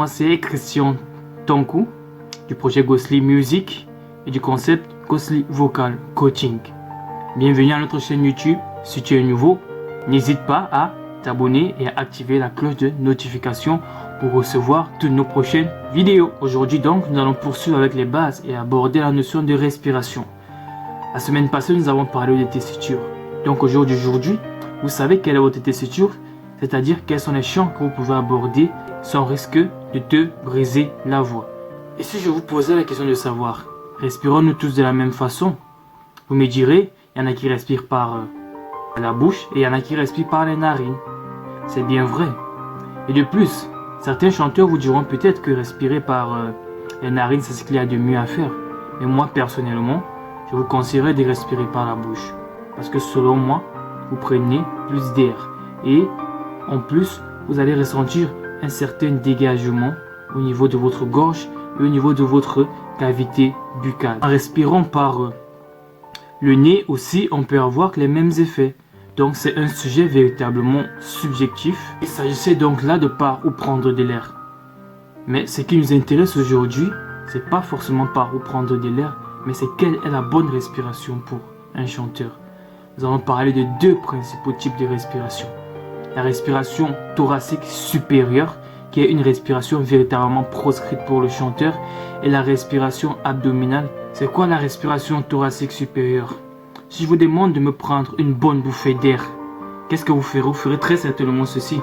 moi c'est Christian Tonkou du projet Ghostly Music et du concept Ghostly Vocal Coaching. Bienvenue à notre chaîne YouTube. Si tu es nouveau, n'hésite pas à t'abonner et à activer la cloche de notification pour recevoir toutes nos prochaines vidéos. Aujourd'hui donc, nous allons poursuivre avec les bases et aborder la notion de respiration. La semaine passée, nous avons parlé de tessiture. Donc aujourd'hui, vous savez quelle est votre tessiture, c'est-à-dire quels sont les champs que vous pouvez aborder sans risque de te briser la voix. Et si je vous posais la question de savoir, respirons-nous tous de la même façon? Vous me direz, il y en a qui respirent par la bouche et il y en a qui respirent par les narines. C'est bien vrai. Et de plus, certains chanteurs vous diront peut-être que respirer par les narines, c'est ce qu'il y a de mieux à faire. Mais moi, personnellement, je vous conseillerais de respirer par la bouche. Parce que selon moi, vous prenez plus d'air. Et en plus, vous allez ressentir un certain dégagement au niveau de votre gorge et au niveau de votre cavité buccale. En respirant par le nez aussi, on peut avoir les mêmes effets. Donc c'est un sujet véritablement subjectif. Il s'agissait donc là de par où prendre de l'air. Mais ce qui nous intéresse aujourd'hui, c'est pas forcément par où prendre de l'air, mais c'est quelle est la bonne respiration pour un chanteur. Nous allons parler de deux principaux types de respiration. La respiration thoracique supérieure, qui est une respiration véritablement proscrite pour le chanteur, et la respiration abdominale. C'est quoi la respiration thoracique supérieure? Si je vous demande de me prendre une bonne bouffée d'air, qu'est-ce que vous ferez? Vous ferez très certainement ceci.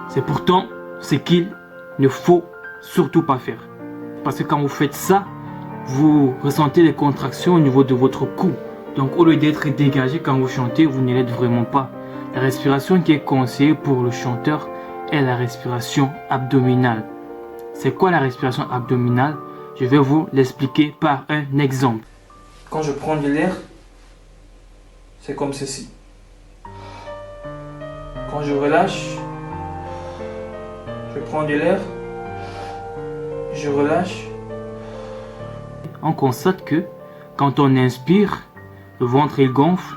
C'est pourtant ce qu'il ne faut surtout pas faire. Parce que quand vous faites ça, vous ressentez les contractions au niveau de votre cou. Donc au lieu d'être dégagé quand vous chantez, vous ne l'êtes vraiment pas. La respiration qui est conseillée pour le chanteur est la respiration abdominale. C'est quoi la respiration abdominale? Je vais vous l'expliquer par un exemple. Quand je prends de l'air, c'est comme ceci. Quand je relâche, je prends de l'air, je relâche. On constate que quand on inspire, le ventre il gonfle,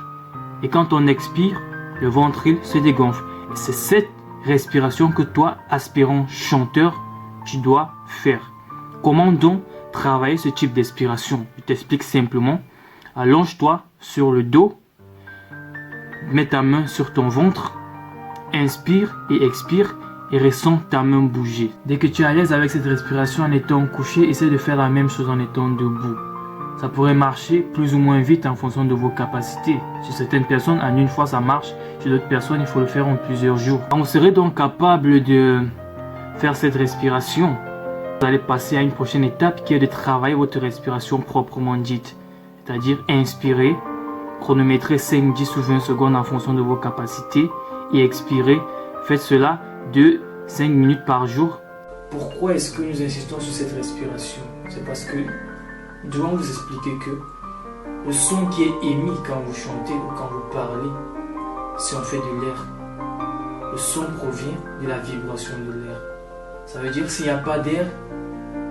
et quand on expire, le ventre il se dégonfle. Et c'est cette respiration que toi, aspirant chanteur, tu dois faire. Comment donc travailler ce type d'expiration? Je t'explique simplement. Allonge-toi sur le dos, mets ta main sur ton ventre, inspire et expire et ressens ta main bouger. Dès que tu es à l'aise avec cette respiration en étant couché, essaie de faire la même chose en étant debout. Ça pourrait marcher plus ou moins vite en fonction de vos capacités. Chez certaines personnes, en une fois ça marche. Chez d'autres personnes, il faut le faire en plusieurs jours. Quand vous serez donc capable de faire cette respiration, vous allez passer à une prochaine étape qui est de travailler votre respiration proprement dite. C'est-à-dire inspirer, chronométrer 5, 10 ou 20 secondes en fonction de vos capacités et expirer. Faites cela de 5 minutes par jour. Pourquoi est-ce que nous insistons sur cette respiration? C'est parce que nous devons vous expliquer que le son qui est émis quand vous chantez ou quand vous parlez, si on fait de l'air, le son provient de la vibration de l'air. Ça veut dire que s'il n'y a pas d'air,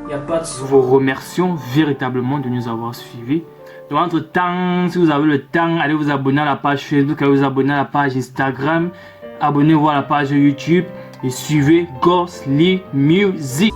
il n'y a pas de son. Nous vous remercions véritablement de nous avoir suivis. Dans votre temps, si vous avez le temps, allez vous abonner à la page Facebook, allez vous abonner à la page Instagram, abonnez-vous à la page YouTube et suivez Ghostly Music.